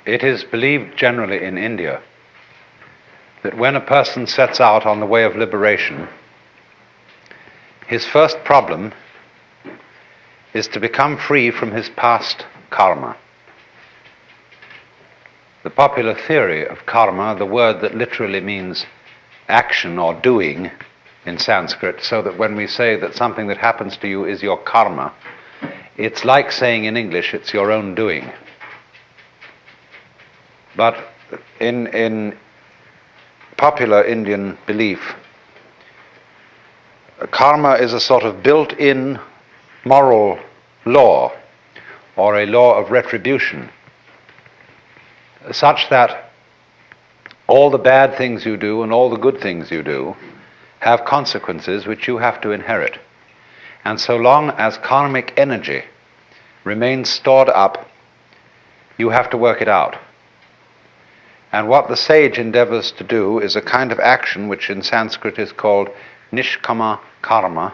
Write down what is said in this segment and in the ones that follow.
It is believed generally in India that when a person sets out on the way of liberation, his first problem is to become free from his past karma. The popular theory of karma, the word that literally means action or doing in Sanskrit, so that when we say that something that happens to you is your karma, it's like saying in English, it's your own doing. But in popular Indian belief, karma is a sort of built-in moral law, or a law of retribution, such that all the bad things you do and all the good things you do have consequences which you have to inherit. And so long as karmic energy remains stored up, you have to work it out. And what the sage endeavors to do is a kind of action which in Sanskrit is called nishkama karma.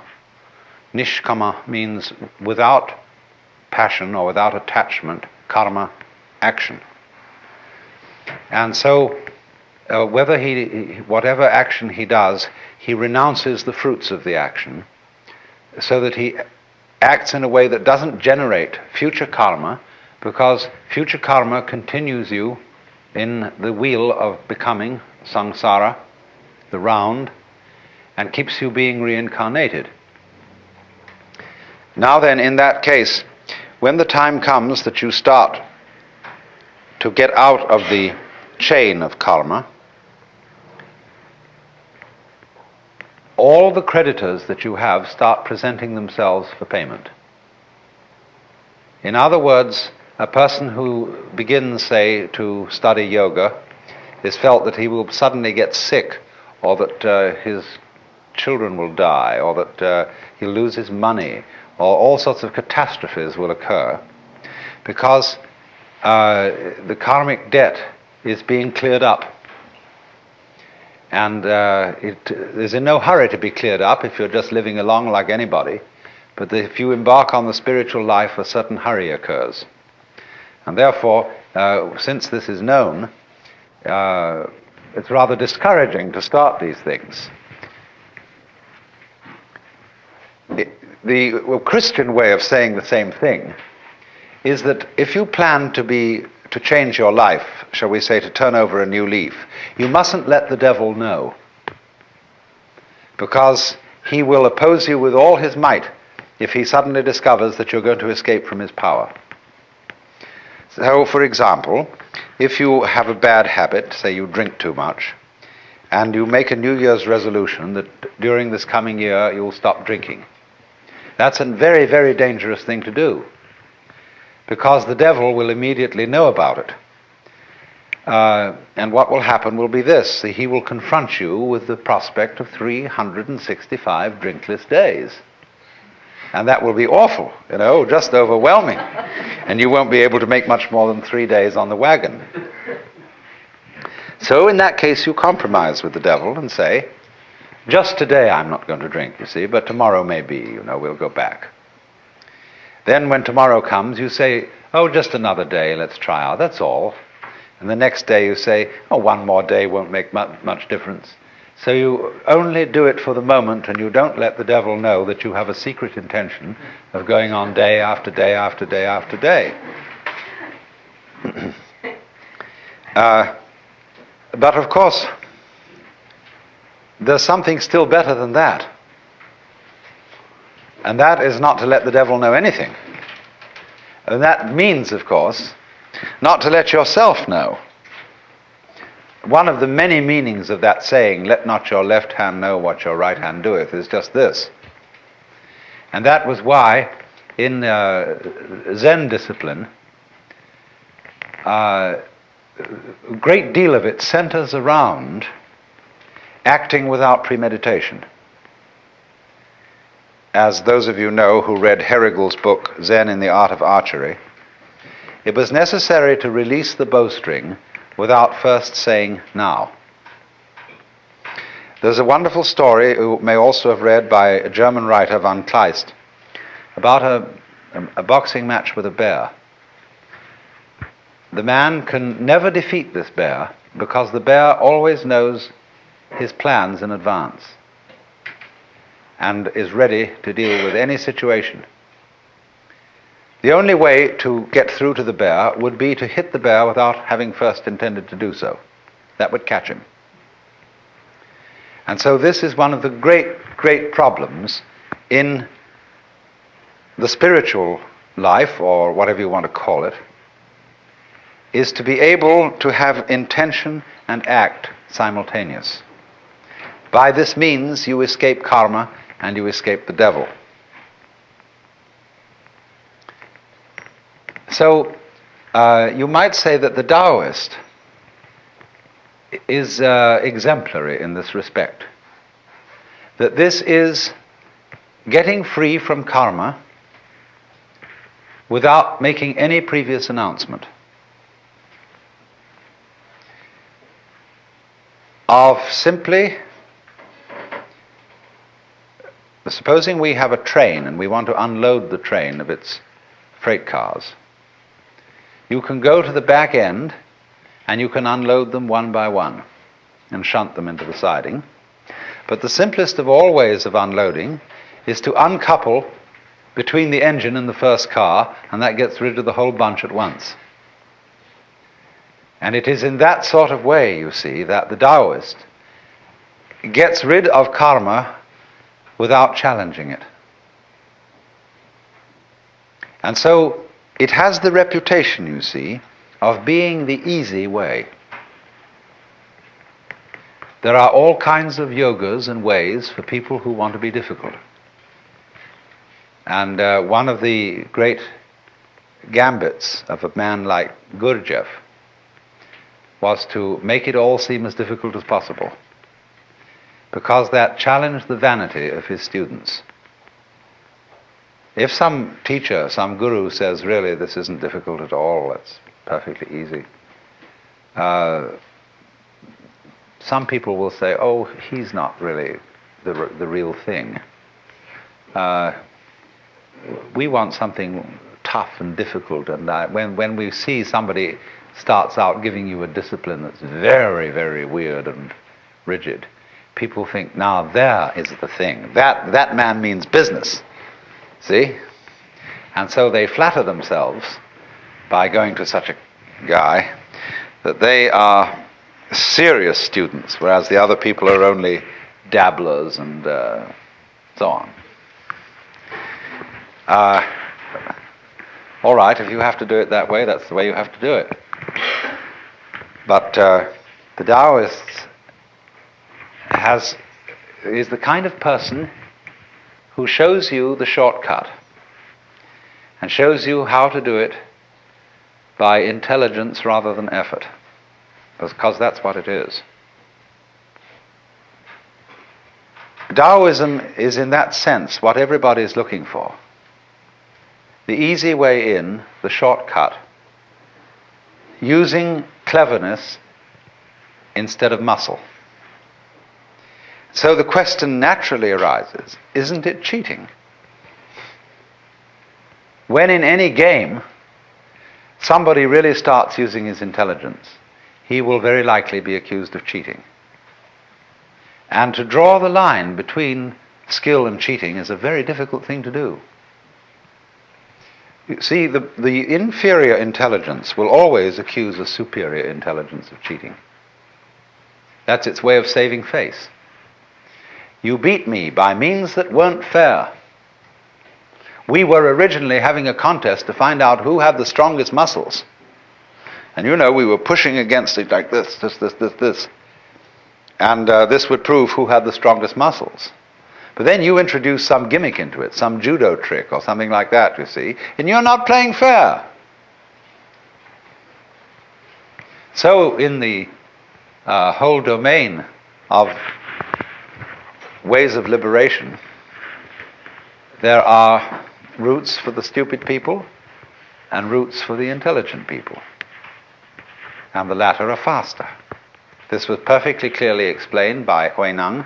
Nishkama means without passion or without attachment, karma, action. And so whatever action he does, he renounces the fruits of the action, so that he acts in a way that doesn't generate future karma, because future karma continues you in the wheel of becoming, samsara, the round, and keeps you being reincarnated. Now then, in that case, when the time comes that you start to get out of the chain of karma, all the creditors that you have start presenting themselves for payment. In other words, a person who begins, say, to study yoga is felt that he will suddenly get sick, or that his children will die, or that he'll lose his money, or all sorts of catastrophes will occur, because the karmic debt is being cleared up. And it is in no hurry to be cleared up if you're just living along like anybody, but if you embark on the spiritual life, a certain hurry occurs. And therefore, since this is known, it's rather discouraging to start these things. The Christian way of saying the same thing is that if you plan to change your life, shall we say, to turn over a new leaf, you mustn't let the devil know, because he will oppose you with all his might if he suddenly discovers that you're going to escape from his power. So, for example, if you have a bad habit, say you drink too much, and you make a New Year's resolution that during this coming year you'll stop drinking, that's a very, very dangerous thing to do, because the devil will immediately know about it. And what will happen will be this: he will confront you with the prospect of 365 drinkless days. And that will be awful, just overwhelming. And you won't be able to make much more than 3 days on the wagon. So in that case, you compromise with the devil and say, just today I'm not going to drink, you see, but tomorrow maybe, we'll go back. Then when tomorrow comes, you say, oh, just another day, let's try out, that's all. And the next day you say, oh, one more day won't make much difference. So you only do it for the moment, and you don't let the devil know that you have a secret intention of going on day after day after day after day. But of course, there's something still better than that. And that is not to let the devil know anything. And that means, of course, not to let yourself know. One of the many meanings of that saying, let not your left hand know what your right hand doeth, is just this. And that was why in Zen discipline, a great deal of it centers around acting without premeditation. As those of you know who read Herrigel's book, Zen in the Art of Archery, it was necessary to release the bowstring without first saying, now. There's a wonderful story, you may also have read, by a German writer, von Kleist, about a boxing match with a bear. the man can never defeat this bear because the bear always knows his plans in advance and is ready to deal with any situation. The only way to get through to the bear would be to hit the bear without having first intended to do so. That would catch him. And so this is one of the great problems in the spiritual life, or whatever you want to call it, is to be able to have intention and act simultaneous. By this means, you escape karma and you escape the devil. So, you might say that the Taoist is exemplary in this respect. That this is getting free from karma without making any previous announcement. Of simply, supposing we have a train and we want to unload the train of its freight cars. You can go to the back end and you can unload them one by one and shunt them into the siding. But the simplest of all ways of unloading is to uncouple between the engine and the first car, and that gets rid of the whole bunch at once. And it is in that sort of way, you see, that the Taoist gets rid of karma without challenging it. And so it has the reputation, you see, of being the easy way. There are all kinds of yogas and ways for people who want to be difficult. And one of the great gambits of a man like Gurdjieff was to make it all seem as difficult as possible, because that challenged the vanity of his students. If some teacher, some guru says, really, this isn't difficult at all, it's perfectly easy, some people will say, oh, he's not really the real thing. We want something tough and difficult, and when we see somebody starts out giving you a discipline that's very, very weird and rigid, people think, now there is the thing. That man means business. See? And so they flatter themselves by going to such a guy that they are serious students, whereas the other people are only dabblers and so on. All right, if you have to do it that way, that's the way you have to do it. But the Taoist is the kind of person who shows you the shortcut and shows you how to do it by intelligence rather than effort, because that's what it is. Taoism is in that sense what everybody is looking for. The easy way in, the shortcut, using cleverness instead of muscle. So the question naturally arises, isn't it cheating? When in any game somebody really starts using his intelligence, he will very likely be accused of cheating. And to draw the line between skill and cheating is a very difficult thing to do. You see, the inferior intelligence will always accuse a superior intelligence of cheating. That's its way of saving face. You beat me by means that weren't fair. We were originally having a contest to find out who had the strongest muscles. And you know, we were pushing against it like this. And this would prove who had the strongest muscles. But then you introduce some gimmick into it, some judo trick or something like that, you see, and you're not playing fair. So in the whole domain of ways of liberation, there are routes for the stupid people and routes for the intelligent people. And the latter are faster. This was perfectly clearly explained by Huineng,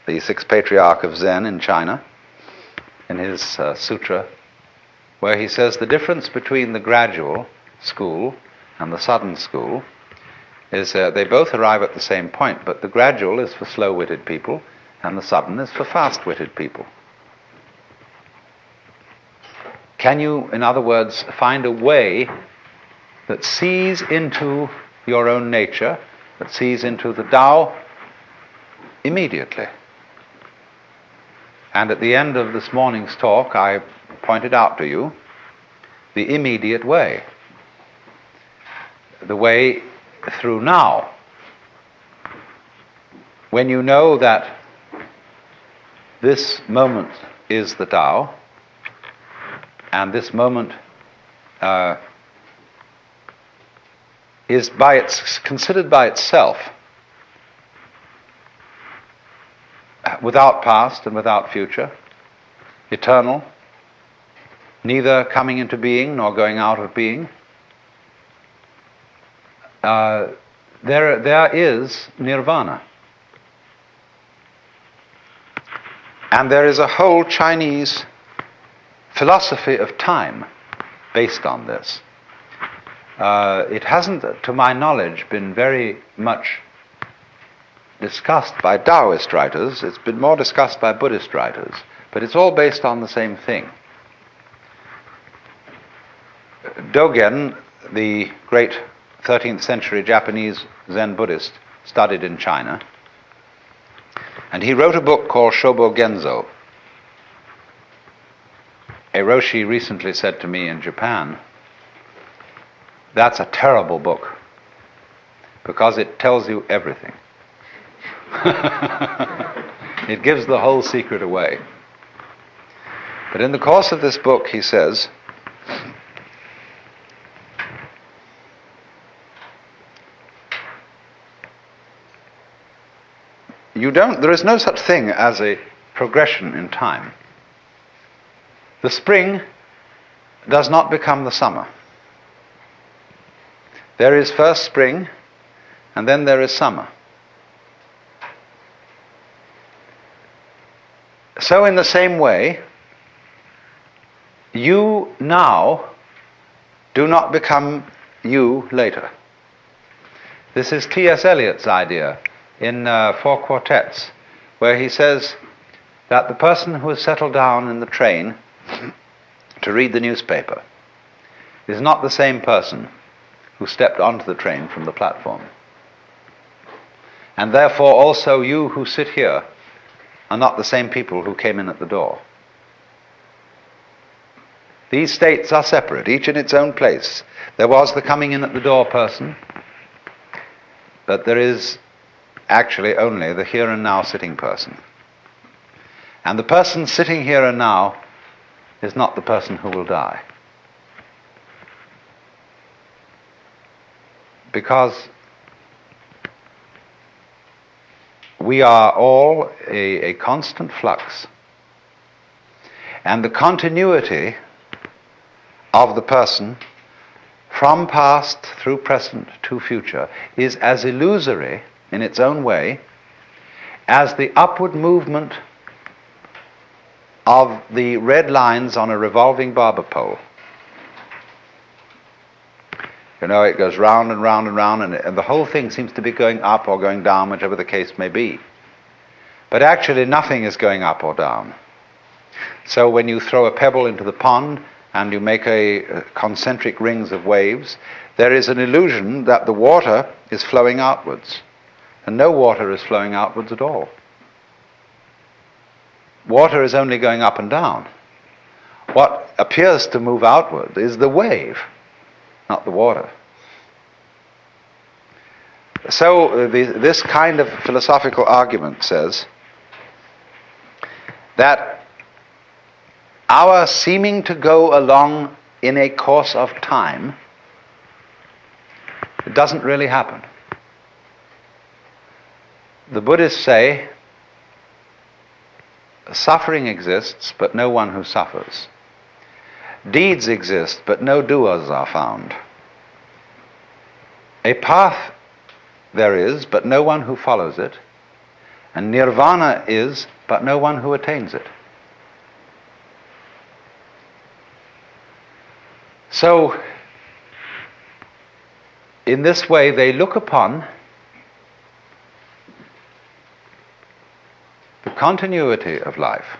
the sixth patriarch of Zen in China, in his sutra, where he says the difference between the gradual school and the sudden school is they both arrive at the same point, but the gradual is for slow-witted people and the sudden is for fast-witted people. Can you, in other words, find a way that sees into your own nature, that sees into the Tao immediately? And at the end of this morning's talk, I pointed out to you the immediate way, the way through now. When you know that this moment is the Tao, and this moment is considered by itself, without past and without future, eternal, neither coming into being nor going out of being, there is nirvana. And there is a whole Chinese philosophy of time based on this. It hasn't, to my knowledge, been very much discussed by Taoist writers. It's been more discussed by Buddhist writers, but it's all based on the same thing. Dogen, the great 13th century Japanese Zen Buddhist, studied in China, and he wrote a book called Shobo Genzo. A Roshi recently said to me in Japan, that's a terrible book, because it tells you everything. It gives the whole secret away. But in the course of this book, he says, there is no such thing as a progression in time. The spring does not become the summer. There is first spring, and then there is summer. So in the same way, you now do not become you later. This is T.S. Eliot's idea in 4 Quartets, where he says that the person who has settled down in the train to read the newspaper is not the same person who stepped onto the train from the platform. And therefore also you who sit here are not the same people who came in at the door. These states are separate, each in its own place. There was the coming in at the door person, but there is actually only the here and now sitting person. And the person sitting here and now is not the person who will die. Because we are all a constant flux. And the continuity of the person from past through present to future is as illusory in its own way as the upward movement of the red lines on a revolving barber pole. You know, it goes round and round and round, and the whole thing seems to be going up or going down, whichever the case may be. But actually nothing is going up or down. So when you throw a pebble into the pond and you make a concentric rings of waves, there is an illusion that the water is flowing outwards. And no water is flowing outwards at all. Water is only going up and down. What appears to move outward is the wave, not the water. So this kind of philosophical argument says that our seeming to go along in a course of time, it doesn't really happen. The Buddhists say suffering exists, but no one who suffers. Deeds exist, but no doers are found. A path there is, but no one who follows it. And nirvana is, but no one who attains it. So, in this way they look upon the continuity of life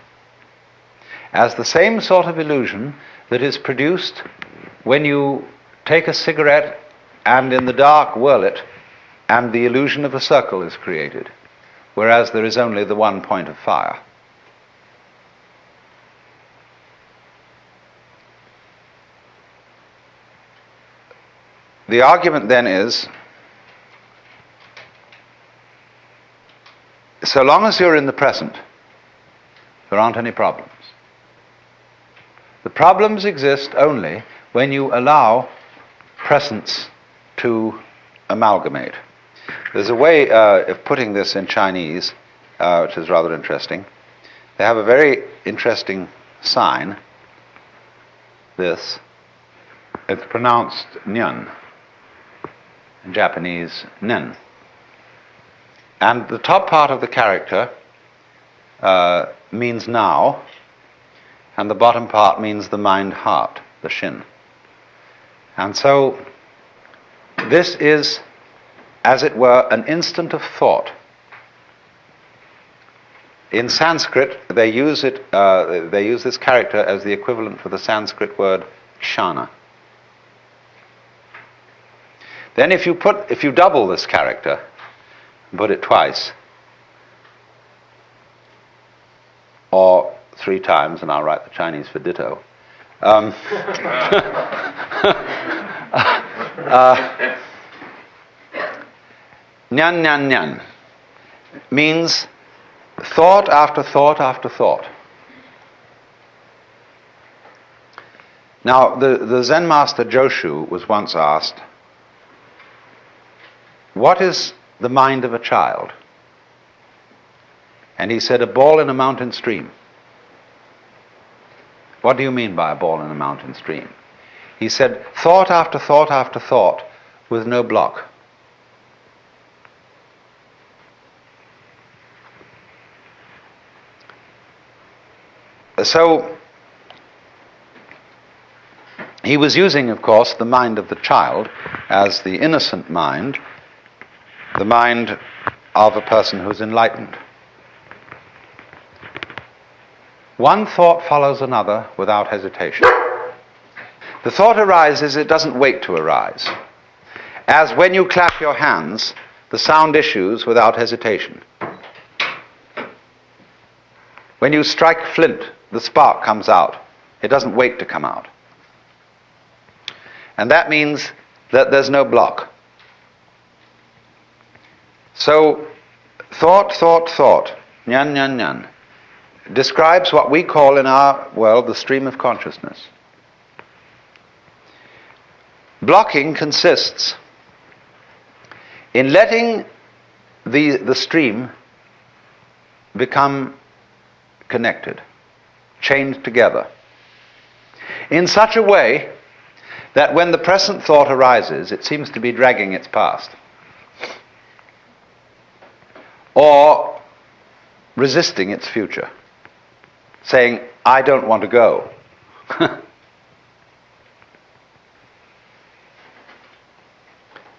as the same sort of illusion that is produced when you take a cigarette and in the dark whirl it, and the illusion of a circle is created, whereas there is only the one point of fire. The argument then is, so long as you're in the present, there aren't any problems. The problems exist only when you allow presence to amalgamate. There's a way of putting this in Chinese, which is rather interesting. They have a very interesting sign, this. It's pronounced nyan, in Japanese nen. And the top part of the character means now, and the bottom part means the mind-heart, the shin. And so this is, as it were, an instant of thought. In Sanskrit, they use this character as the equivalent for the Sanskrit word kshana. Then if you double this character, and put it twice, or 3 times, and I'll write the Chinese for ditto. Nyan nyan nyan means thought after thought after thought. Now, the Zen master Joshu was once asked, what is the mind of a child? And he said, a ball in a mountain stream. What do you mean by a ball in a mountain stream? He said, thought after thought after thought with no block. So, he was using, of course, the mind of the child as the innocent mind, the mind of a person who's enlightened. One thought follows another without hesitation. The thought arises, it doesn't wait to arise. As when you clap your hands, the sound issues without hesitation. When you strike flint, the spark comes out. It doesn't wait to come out. And that means that there's no block. So, thought, nyan, nyan, nyan, describes what we call in our world the stream of consciousness. Blocking consists in letting the stream become connected, chained together, in such a way that when the present thought arises, it seems to be dragging its past, or resisting its future, saying, I don't want to go.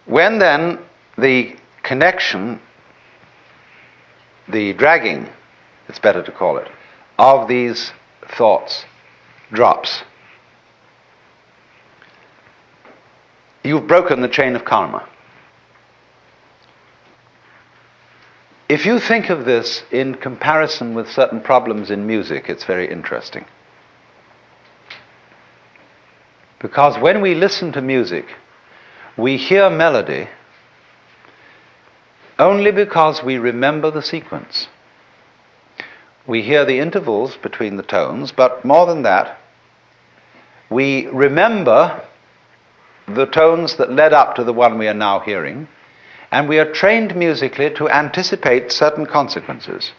When then the connection, the dragging, it's better to call it, of these thoughts drops, you've broken the chain of karma. If you think of this in comparison with certain problems in music, it's very interesting. Because when we listen to music, we hear melody only because we remember the sequence. We hear the intervals between the tones, but more than that, we remember the tones that led up to the one we are now hearing, and we are trained musically to anticipate certain consequences.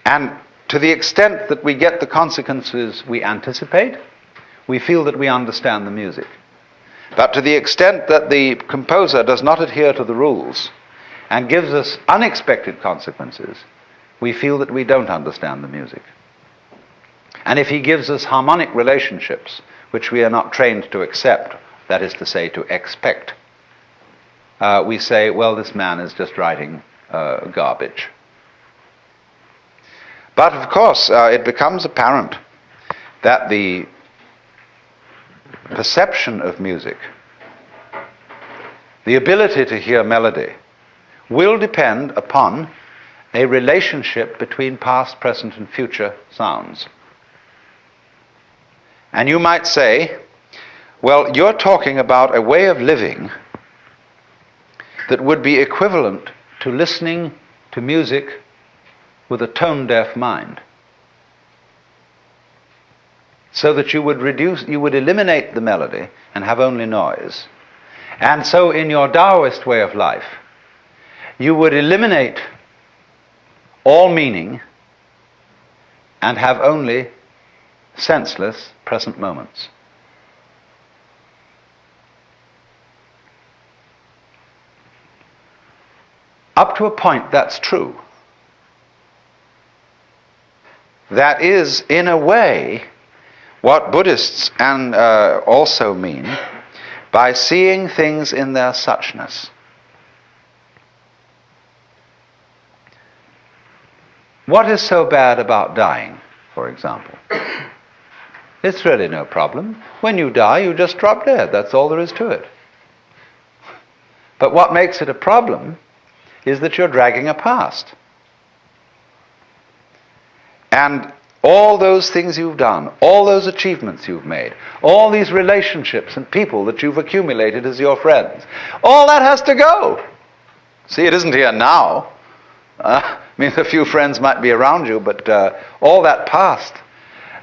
And to the extent that we get the consequences we anticipate, we feel that we understand the music. But to the extent that the composer does not adhere to the rules and gives us unexpected consequences, we feel that we don't understand the music. And if he gives us harmonic relationships, which we are not trained to accept that is to say, to expect. We say, well, this man is just writing garbage. But of course, it becomes apparent that the perception of music, the ability to hear melody, will depend upon a relationship between past, present, and future sounds. And you might say, well, you're talking about a way of living that would be equivalent to listening to music with a tone-deaf mind. So that you would eliminate the melody and have only noise. And so in your Taoist way of life, you would eliminate all meaning and have only senseless present moments. Up to a point, that's true. That is, in a way, what Buddhists also mean by seeing things in their suchness. What is so bad about dying, for example? It's really no problem. When you die, you just drop dead. That's all there is to it. But what makes it a problem is that you're dragging a past. And all those things you've done, all those achievements you've made, all these relationships and people that you've accumulated as your friends, all that has to go. See, it isn't here now. I mean, a few friends might be around you, but all that past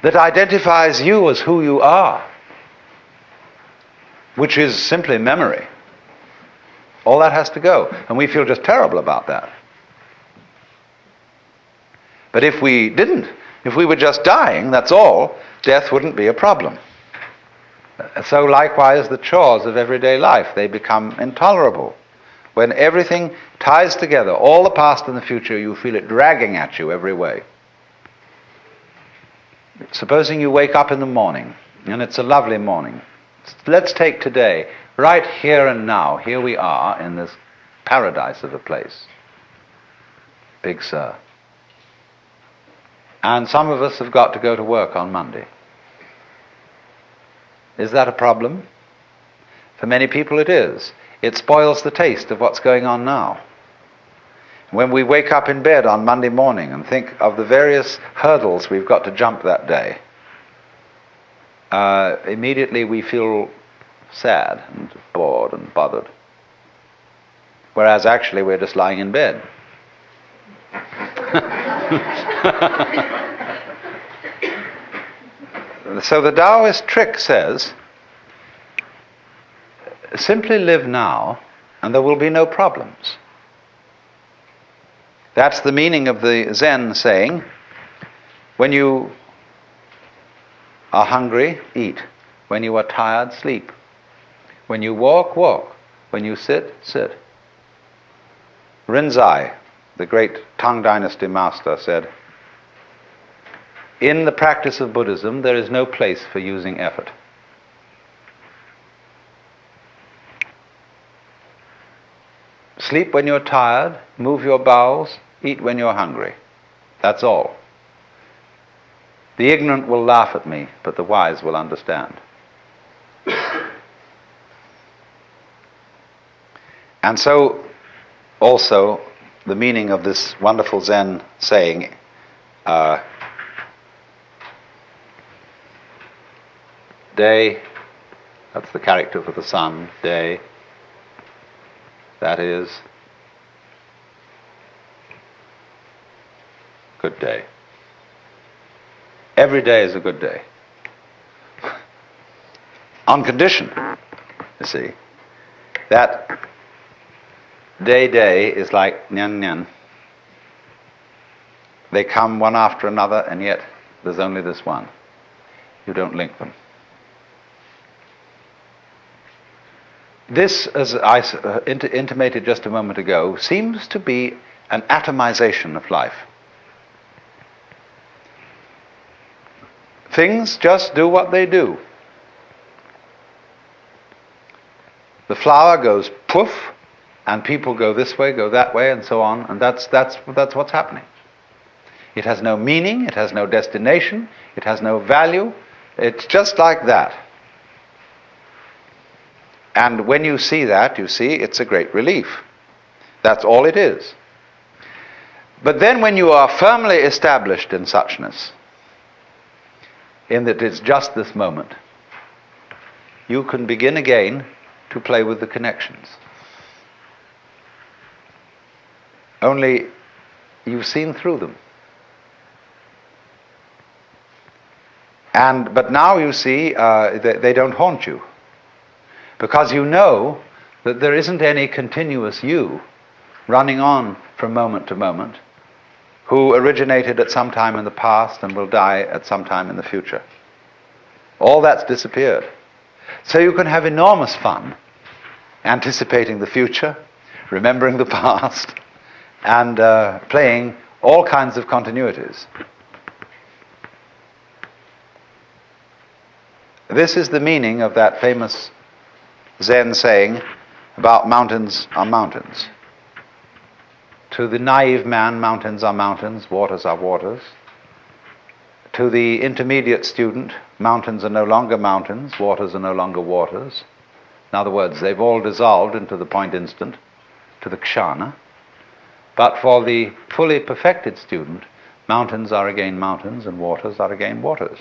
that identifies you as who you are, which is simply memory, all that has to go. And we feel just terrible about that. But if we didn't, if we were just dying, that's all, death wouldn't be a problem. So likewise, the chores of everyday life, they become intolerable. When everything ties together, all the past and the future, you feel it dragging at you every way. Supposing you wake up in the morning, and it's a lovely morning. Let's take today, right here and now. Here we are in this paradise of a place. Big Sur. And some of us have got to go to work on Monday. Is that a problem? For many people it is. It spoils the taste of what's going on now. When we wake up in bed on Monday morning and think of the various hurdles we've got to jump that day, immediately we feel sad and bored and bothered. Whereas actually we're just lying in bed. So the Taoist trick says, simply live now and there will be no problems. That's the meaning of the Zen saying, when you are hungry, eat. When you are tired, sleep. When you walk, walk. When you sit, sit. Rinzai, the great Tang Dynasty master, said, in the practice of Buddhism, there is no place for using effort. Sleep when you're tired, move your bowels, eat when you're hungry. That's all. The ignorant will laugh at me, but the wise will understand. And so, also, the meaning of this wonderful Zen saying, day, that's the character for the sun, day, that is good day. Every day is a good day. On condition, you see, that day is like nyan nyan. They come one after another, and yet there's only this one. You don't link them. This, as I intimated just a moment ago, seems to be an atomization of life. Things just do what they do. The flower goes poof, and people go this way, go that way, and so on, and that's what's happening. It has no meaning, it has no destination, it has no value. It's just like that. And when you see that, you see it's a great relief. That's all it is. But then when you are firmly established in suchness, in that it's just this moment, you can begin again to play with the connections. Only you've seen through them. But now you see they don't haunt you. Because you know that there isn't any continuous you running on from moment to moment, who originated at some time in the past and will die at some time in the future. All that's disappeared. So you can have enormous fun anticipating the future, remembering the past, and playing all kinds of continuities. This is the meaning of that famous Zen saying about mountains are mountains. To the naive man, mountains are mountains, waters are waters. To the intermediate student, mountains are no longer mountains, waters are no longer waters. In other words, they've all dissolved into the point instant, to the kshana. But for the fully perfected student, mountains are again mountains and waters are again waters.